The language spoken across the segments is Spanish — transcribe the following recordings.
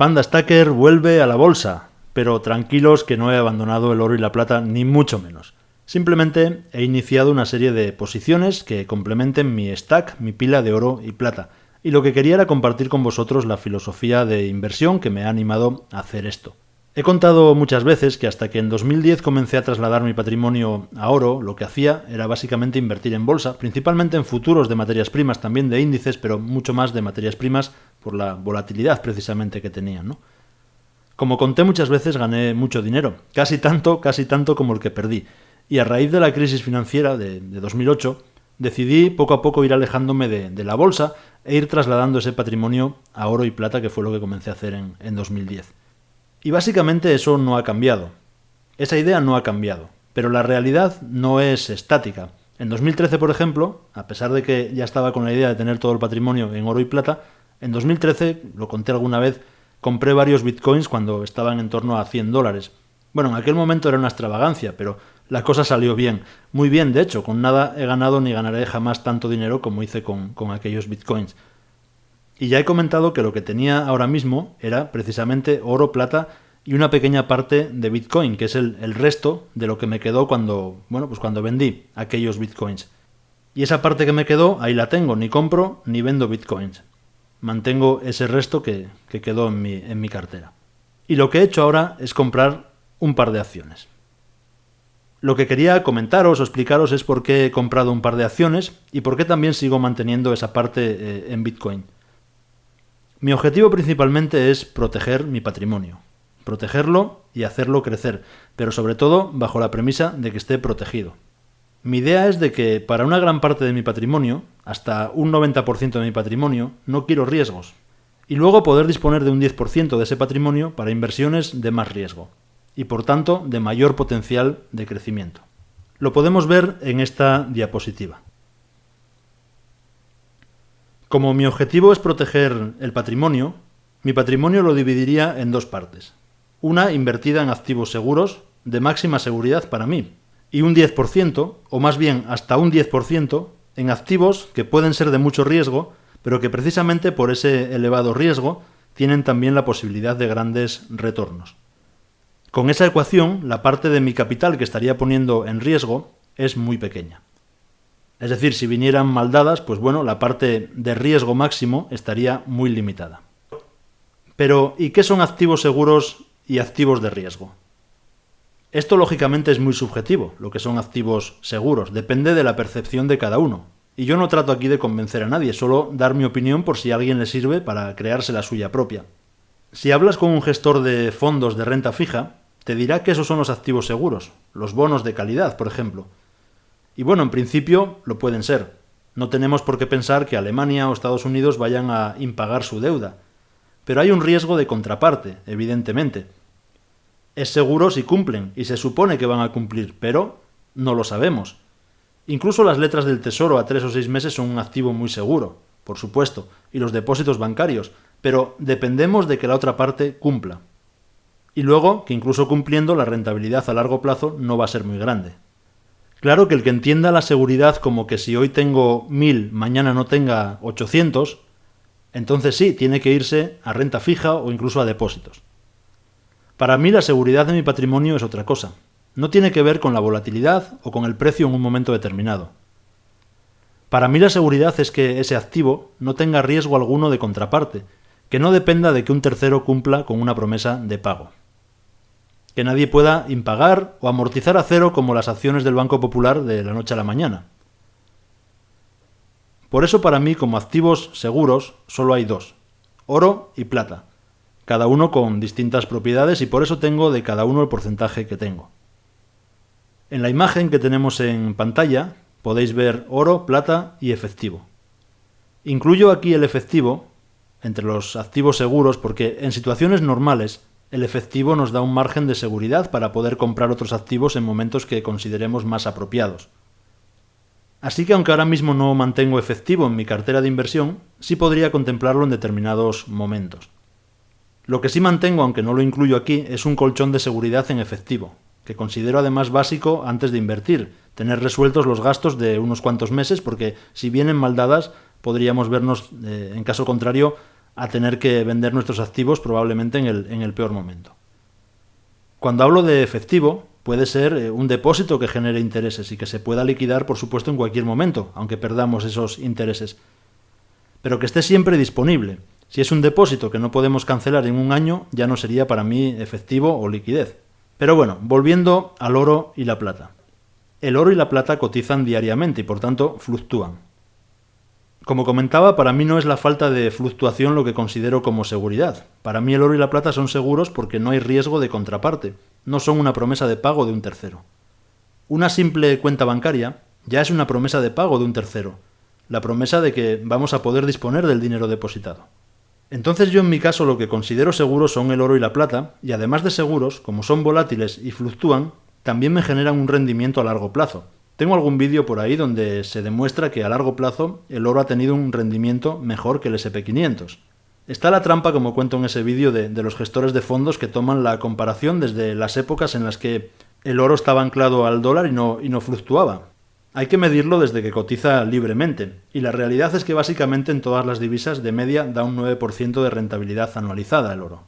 Panda Stacker vuelve a la bolsa, pero tranquilos que no he abandonado el oro y la plata, ni mucho menos. Simplemente he iniciado una serie de posiciones que complementen mi stack, mi pila de oro y plata. Y lo que quería era compartir con vosotros la filosofía de inversión que me ha animado a hacer esto. He contado muchas veces que hasta que en 2010 comencé a trasladar mi patrimonio a oro, lo que hacía era básicamente invertir en bolsa, principalmente en futuros de materias primas, también de índices, pero mucho más de materias primas por la volatilidad precisamente que tenían, ¿no? Como conté muchas veces, gané mucho dinero, casi tanto como el que perdí. Y a raíz de la crisis financiera de 2008, decidí poco a poco ir alejándome de la bolsa e ir trasladando ese patrimonio a oro y plata, que fue lo que comencé a hacer en 2010. Y básicamente eso no ha cambiado. Esa idea no ha cambiado. Pero la realidad no es estática. En 2013, por ejemplo, a pesar de que ya estaba con la idea de tener todo el patrimonio en oro y plata, en 2013, lo conté alguna vez, compré varios bitcoins cuando estaban en torno a $100. Bueno, en aquel momento era una extravagancia, pero la cosa salió bien. Muy bien, de hecho, con nada he ganado ni ganaré jamás tanto dinero como hice con aquellos bitcoins. Y ya he comentado que lo que tenía ahora mismo era precisamente oro, plata y una pequeña parte de Bitcoin, que es el resto de lo que me quedó cuando vendí aquellos Bitcoins. Y esa parte que me quedó, ahí la tengo, ni compro ni vendo Bitcoins. Mantengo ese resto que quedó en mi cartera. Y lo que he hecho ahora es comprar un par de acciones. Lo que quería comentaros o explicaros es por qué he comprado un par de acciones y por qué también sigo manteniendo esa parte en Bitcoin. Mi objetivo principalmente es proteger mi patrimonio, protegerlo y hacerlo crecer, pero sobre todo bajo la premisa de que esté protegido. Mi idea es de que para una gran parte de mi patrimonio, hasta un 90% de mi patrimonio, no quiero riesgos, y luego poder disponer de un 10% de ese patrimonio para inversiones de más riesgo, y por tanto de mayor potencial de crecimiento. Lo podemos ver en esta diapositiva. Como mi objetivo es proteger el patrimonio, mi patrimonio lo dividiría en dos partes. Una invertida en activos seguros, de máxima seguridad para mí, y un 10%, o más bien hasta un 10%, en activos que pueden ser de mucho riesgo, pero que precisamente por ese elevado riesgo tienen también la posibilidad de grandes retornos. Con esa ecuación, la parte de mi capital que estaría poniendo en riesgo es muy pequeña. Es decir, si vinieran mal dadas, pues bueno, la parte de riesgo máximo estaría muy limitada. Pero, ¿y qué son activos seguros y activos de riesgo? Esto lógicamente es muy subjetivo, lo que son activos seguros, depende de la percepción de cada uno. Y yo no trato aquí de convencer a nadie, solo dar mi opinión por si a alguien le sirve para crearse la suya propia. Si hablas con un gestor de fondos de renta fija, te dirá que esos son los activos seguros, los bonos de calidad, por ejemplo. Y bueno, en principio lo pueden ser. No tenemos por qué pensar que Alemania o Estados Unidos vayan a impagar su deuda. Pero hay un riesgo de contraparte, evidentemente. Es seguro si cumplen, y se supone que van a cumplir, pero no lo sabemos. Incluso las letras del Tesoro a 3 o 6 meses son un activo muy seguro, por supuesto, y los depósitos bancarios, pero dependemos de que la otra parte cumpla. Y luego, que incluso cumpliendo, la rentabilidad a largo plazo no va a ser muy grande. Claro que el que entienda la seguridad como que si hoy tengo 1000, mañana no tenga 800, entonces sí, tiene que irse a renta fija o incluso a depósitos. Para mí la seguridad de mi patrimonio es otra cosa. No tiene que ver con la volatilidad o con el precio en un momento determinado. Para mí la seguridad es que ese activo no tenga riesgo alguno de contraparte, que no dependa de que un tercero cumpla con una promesa de pago. Que nadie pueda impagar o amortizar a cero como las acciones del Banco Popular de la noche a la mañana. Por eso para mí como activos seguros solo hay dos, oro y plata, cada uno con distintas propiedades y por eso tengo de cada uno el porcentaje que tengo. En la imagen que tenemos en pantalla podéis ver oro, plata y efectivo. Incluyo aquí el efectivo entre los activos seguros porque en situaciones normales el efectivo nos da un margen de seguridad para poder comprar otros activos en momentos que consideremos más apropiados. Así que aunque ahora mismo no mantengo efectivo en mi cartera de inversión, sí podría contemplarlo en determinados momentos. Lo que sí mantengo, aunque no lo incluyo aquí, es un colchón de seguridad en efectivo, que considero además básico antes de invertir, tener resueltos los gastos de unos cuantos meses, porque si vienen mal dadas, podríamos vernos, en caso contrario, a tener que vender nuestros activos probablemente en el peor momento. Cuando hablo de efectivo, puede ser un depósito que genere intereses y que se pueda liquidar, por supuesto, en cualquier momento, aunque perdamos esos intereses. Pero que esté siempre disponible. Si es un depósito que no podemos cancelar en un año, ya no sería para mí efectivo o liquidez. Pero bueno, volviendo al oro y la plata. El oro y la plata cotizan diariamente y por tanto fluctúan. Como comentaba, para mí no es la falta de fluctuación lo que considero como seguridad. Para mí el oro y la plata son seguros porque no hay riesgo de contraparte, no son una promesa de pago de un tercero. Una simple cuenta bancaria ya es una promesa de pago de un tercero, la promesa de que vamos a poder disponer del dinero depositado. Entonces yo en mi caso lo que considero seguros son el oro y la plata, y además de seguros, como son volátiles y fluctúan, también me generan un rendimiento a largo plazo. Tengo algún vídeo por ahí donde se demuestra que a largo plazo el oro ha tenido un rendimiento mejor que el S&P500. Está la trampa, como cuento en ese vídeo, de los gestores de fondos que toman la comparación desde las épocas en las que el oro estaba anclado al dólar y no fluctuaba. Hay que medirlo desde que cotiza libremente, y la realidad es que básicamente en todas las divisas de media da un 9% de rentabilidad anualizada el oro.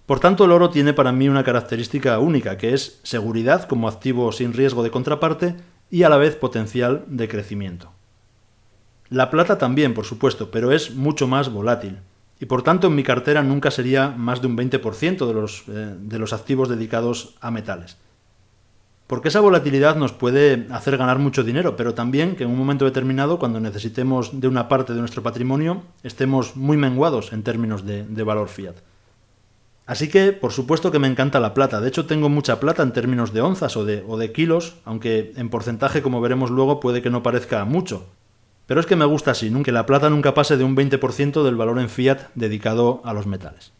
Por tanto, el oro tiene para mí una característica única, que es seguridad como activo sin riesgo de contraparte y a la vez potencial de crecimiento. La plata también, por supuesto, pero es mucho más volátil, y por tanto en mi cartera nunca sería más de un 20% de los activos dedicados a metales. Porque esa volatilidad nos puede hacer ganar mucho dinero, pero también que en un momento determinado, cuando necesitemos de una parte de nuestro patrimonio, estemos muy menguados en términos de valor fiat. Así que, por supuesto que me encanta la plata. De hecho, tengo mucha plata en términos de onzas o de kilos, aunque en porcentaje, como veremos luego, puede que no parezca mucho. Pero es que me gusta así, que la plata nunca pase de un 20% del valor en fiat dedicado a los metales.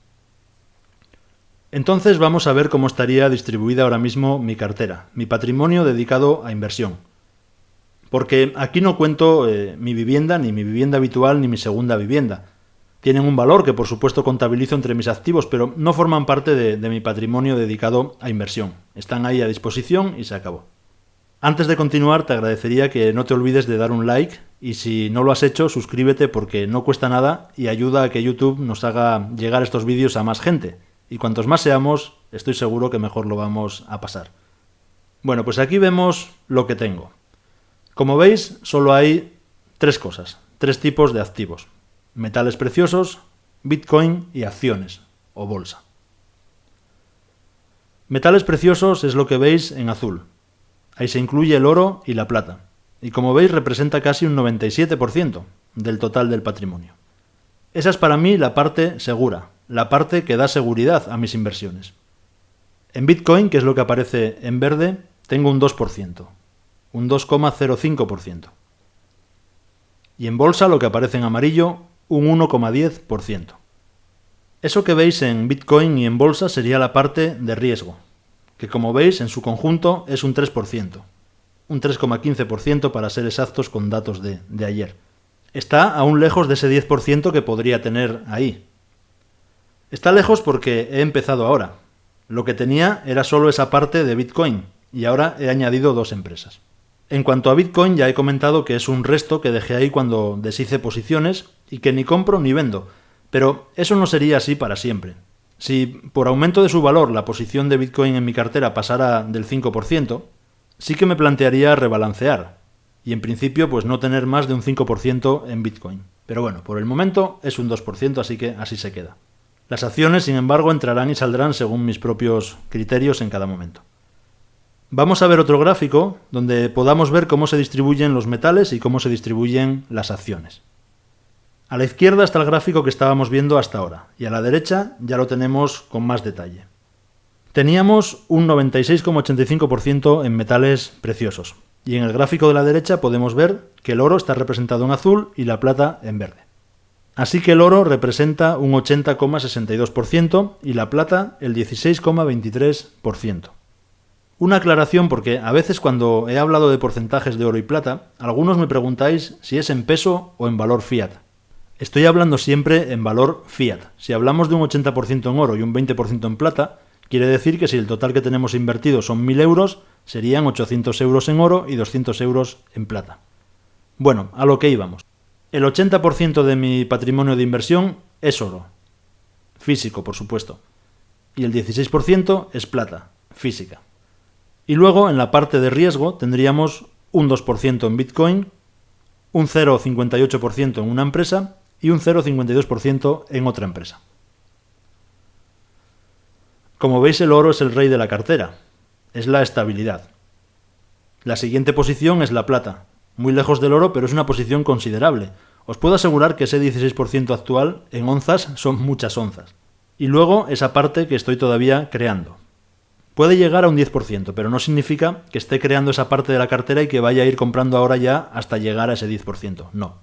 Entonces vamos a ver cómo estaría distribuida ahora mismo mi cartera, mi patrimonio dedicado a inversión. Porque aquí no cuento mi vivienda, ni mi vivienda habitual, ni mi segunda vivienda. Tienen un valor que por supuesto contabilizo entre mis activos, pero no forman parte de mi patrimonio dedicado a inversión. Están ahí a disposición y se acabó. Antes de continuar, te agradecería que no te olvides de dar un like y si no lo has hecho, suscríbete porque no cuesta nada y ayuda a que YouTube nos haga llegar estos vídeos a más gente. Y cuantos más seamos, estoy seguro que mejor lo vamos a pasar. Bueno, pues aquí vemos lo que tengo. Como veis, solo hay tres tipos de activos. Metales preciosos, Bitcoin y acciones o bolsa. Metales preciosos es lo que veis en azul. Ahí se incluye el oro y la plata. Y como veis representa casi un 97% del total del patrimonio. Esa es para mí la parte segura, la parte que da seguridad a mis inversiones. En Bitcoin, que es lo que aparece en verde, tengo un 2%, un 2,05%. Y en bolsa, lo que aparece en amarillo, un 1,10%. Eso que veis en Bitcoin y en bolsa sería la parte de riesgo, que como veis en su conjunto es un 3%, un 3,15% para ser exactos con datos de ayer. Está aún lejos de ese 10% que podría tener ahí. Está lejos porque he empezado ahora. Lo que tenía era solo esa parte de Bitcoin y ahora he añadido 2 empresas. En cuanto a Bitcoin, ya he comentado que es un resto que dejé ahí cuando deshice posiciones y que ni compro ni vendo, pero eso no sería así para siempre. Si por aumento de su valor la posición de Bitcoin en mi cartera pasara del 5%, sí que me plantearía rebalancear y en principio pues no tener más de un 5% en Bitcoin. Pero bueno, por el momento es un 2%, así que así se queda. Las acciones, sin embargo, entrarán y saldrán según mis propios criterios en cada momento. Vamos a ver otro gráfico donde podamos ver cómo se distribuyen los metales y cómo se distribuyen las acciones. A la izquierda está el gráfico que estábamos viendo hasta ahora y a la derecha ya lo tenemos con más detalle. Teníamos un 96,85% en metales preciosos y en el gráfico de la derecha podemos ver que el oro está representado en azul y la plata en verde. Así que el oro representa un 80,62% y la plata el 16,23%. Una aclaración porque a veces cuando he hablado de porcentajes de oro y plata, algunos me preguntáis si es en peso o en valor fiat. Estoy hablando siempre en valor fiat. Si hablamos de un 80% en oro y un 20% en plata, quiere decir que si el total que tenemos invertido son 1.000 euros, serían 800 euros en oro y 200 euros en plata. Bueno, a lo que íbamos. El 80% de mi patrimonio de inversión es oro, físico por supuesto, y el 16% es plata, física. Y luego en la parte de riesgo tendríamos un 2% en Bitcoin, un 0,58% en una empresa y un 0,52% en otra empresa. Como veis, el oro es el rey de la cartera, es la estabilidad. La siguiente posición es la plata, muy lejos del oro, pero es una posición considerable. Os puedo asegurar que ese 16% actual en onzas son muchas onzas. Y luego esa parte que estoy todavía creando. Puede llegar a un 10%, pero no significa que esté creando esa parte de la cartera y que vaya a ir comprando ahora ya hasta llegar a ese 10%. No.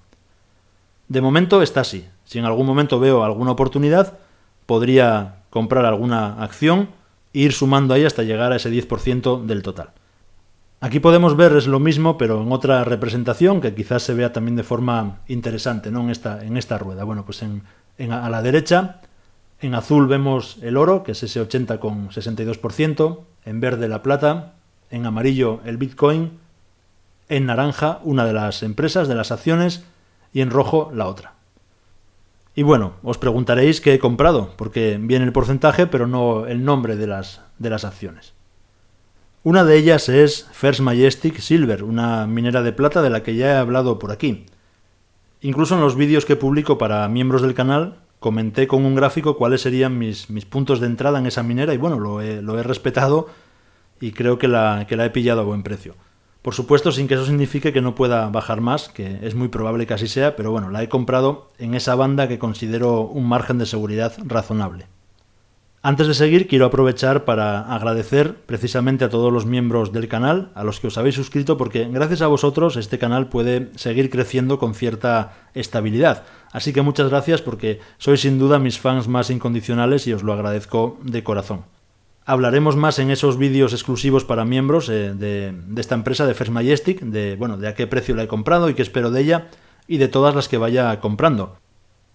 De momento está así. Si en algún momento veo alguna oportunidad, podría comprar alguna acción e ir sumando ahí hasta llegar a ese 10% del total. Aquí podemos ver es lo mismo, pero en otra representación que quizás se vea también de forma interesante, ¿no? en esta rueda. Bueno, pues a la derecha, en azul vemos el oro, que es ese 80,62%, en verde la plata, en amarillo el Bitcoin, en naranja una de las empresas, de las acciones, y en rojo la otra. Y bueno, os preguntaréis qué he comprado, porque viene el porcentaje, pero no el nombre de las acciones. Una de ellas es First Majestic Silver, una minera de plata de la que ya he hablado por aquí. Incluso en los vídeos que publico para miembros del canal, comenté con un gráfico cuáles serían mis puntos de entrada en esa minera y bueno, lo he respetado y creo que la he pillado a buen precio. Por supuesto, sin que eso signifique que no pueda bajar más, que es muy probable que así sea, pero bueno, la he comprado en esa banda que considero un margen de seguridad razonable. Antes de seguir, quiero aprovechar para agradecer precisamente a todos los miembros del canal, a los que os habéis suscrito, porque gracias a vosotros este canal puede seguir creciendo con cierta estabilidad. Así que muchas gracias porque sois sin duda mis fans más incondicionales y os lo agradezco de corazón. Hablaremos más en esos vídeos exclusivos para miembros de esta empresa de First Majestic, de a qué precio la he comprado y qué espero de ella y de todas las que vaya comprando.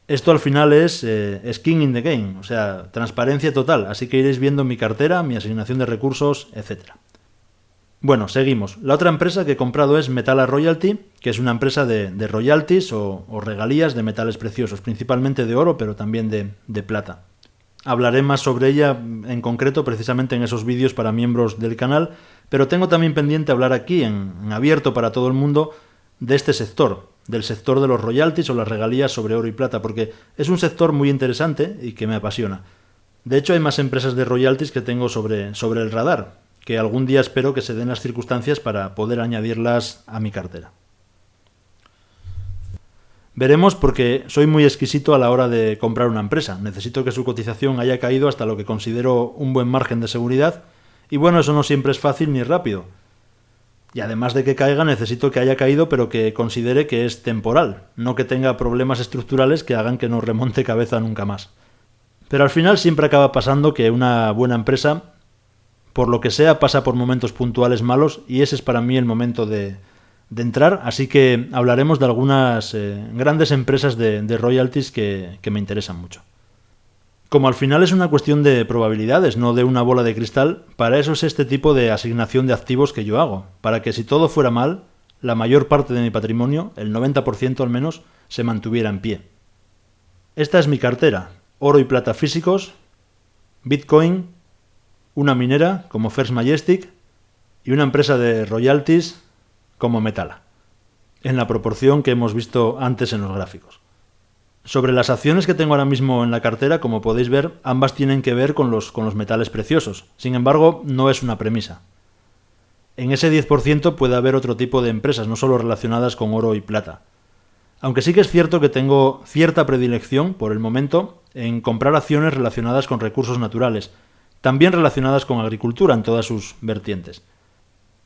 Esto al final es skin in the game, o sea, transparencia total, así que iréis viendo mi cartera, mi asignación de recursos, etc. Bueno, seguimos. La otra empresa que he comprado es Metalla Royalty, que es una empresa de royalties o regalías de metales preciosos, principalmente de oro, pero también de plata. Hablaré más sobre ella en concreto precisamente en esos vídeos para miembros del canal, pero tengo también pendiente hablar aquí, en abierto para todo el mundo, de este sector, del sector de los royalties o las regalías sobre oro y plata, porque es un sector muy interesante y que me apasiona. De hecho, hay más empresas de royalties que tengo sobre el radar, que algún día espero que se den las circunstancias para poder añadirlas a mi cartera. Veremos porque soy muy exquisito a la hora de comprar una empresa. Necesito que su cotización haya caído hasta lo que considero un buen margen de seguridad y bueno, eso no siempre es fácil ni rápido. Y además de que caiga, necesito que haya caído pero que considere que es temporal, no que tenga problemas estructurales que hagan que no remonte cabeza nunca más. Pero al final siempre acaba pasando que una buena empresa, por lo que sea, pasa por momentos puntuales malos y ese es para mí el momento de entrar, así que hablaremos de algunas grandes empresas de royalties que me interesan mucho. Como al final es una cuestión de probabilidades, no de una bola de cristal, para eso es este tipo de asignación de activos que yo hago, para que si todo fuera mal, la mayor parte de mi patrimonio, el 90% al menos, se mantuviera en pie. Esta es mi cartera, oro y plata físicos, Bitcoin, una minera como First Majestic y una empresa de royalties como Metalla, en la proporción que hemos visto antes en los gráficos. Sobre las acciones que tengo ahora mismo en la cartera, como podéis ver, ambas tienen que ver con los metales preciosos. Sin embargo, no es una premisa. En ese 10% puede haber otro tipo de empresas, no solo relacionadas con oro y plata. Aunque sí que es cierto que tengo cierta predilección, por el momento, en comprar acciones relacionadas con recursos naturales, también relacionadas con agricultura en todas sus vertientes.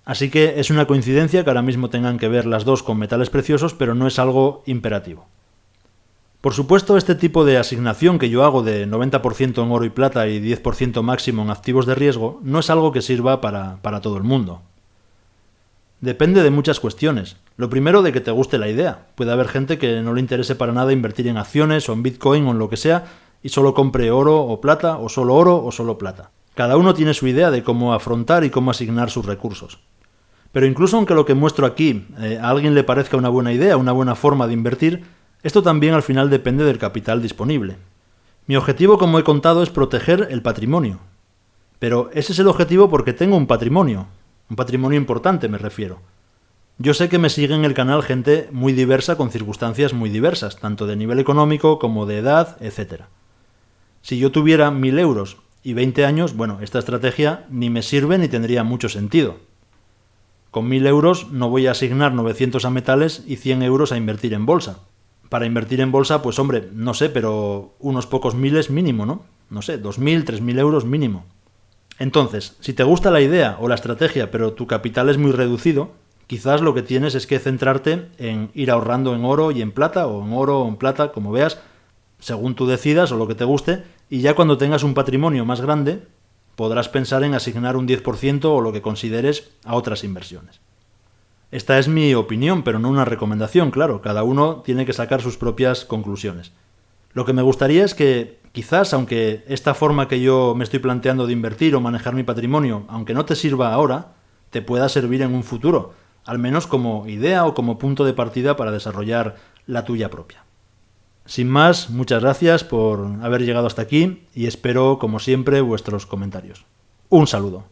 Así que es una coincidencia que ahora mismo tengan que ver las dos con metales preciosos, pero no es algo imperativo. Por supuesto, este tipo de asignación que yo hago de 90% en oro y plata y 10% máximo en activos de riesgo no es algo que sirva para todo el mundo. Depende de muchas cuestiones. Lo primero, de que te guste la idea. Puede haber gente que no le interese para nada invertir en acciones o en Bitcoin o en lo que sea y solo compre oro o solo plata. Cada uno tiene su idea de cómo afrontar y cómo asignar sus recursos. Pero incluso aunque lo que muestro aquí a alguien le parezca una buena idea, una buena forma de invertir, Esto también al final depende del capital disponible. Mi objetivo, como he contado, es proteger el patrimonio. Pero ese es el objetivo porque tengo un patrimonio importante me refiero. Yo sé que me sigue en el canal gente muy diversa con circunstancias muy diversas, tanto de nivel económico como de edad, etc. Si yo tuviera 1.000 euros y 20 años, bueno, esta estrategia ni me sirve ni tendría mucho sentido. Con 1.000 euros no voy a asignar 900 a metales y 100 euros a invertir en bolsa. Para invertir en bolsa, pues hombre, no sé, pero unos pocos miles mínimo, ¿no? No sé, 2.000, 3.000 euros mínimo. Entonces, si te gusta la idea o la estrategia, pero tu capital es muy reducido, quizás lo que tienes es que centrarte en ir ahorrando en oro y en plata, o en oro o en plata, como veas, según tú decidas o lo que te guste, y ya cuando tengas un patrimonio más grande, podrás pensar en asignar un 10% o lo que consideres a otras inversiones. Esta es mi opinión, pero no una recomendación, claro, cada uno tiene que sacar sus propias conclusiones. Lo que me gustaría es que, quizás, aunque esta forma que yo me estoy planteando de invertir o manejar mi patrimonio, aunque no te sirva ahora, te pueda servir en un futuro, al menos como idea o como punto de partida para desarrollar la tuya propia. Sin más, muchas gracias por haber llegado hasta aquí y espero, como siempre, vuestros comentarios. Un saludo.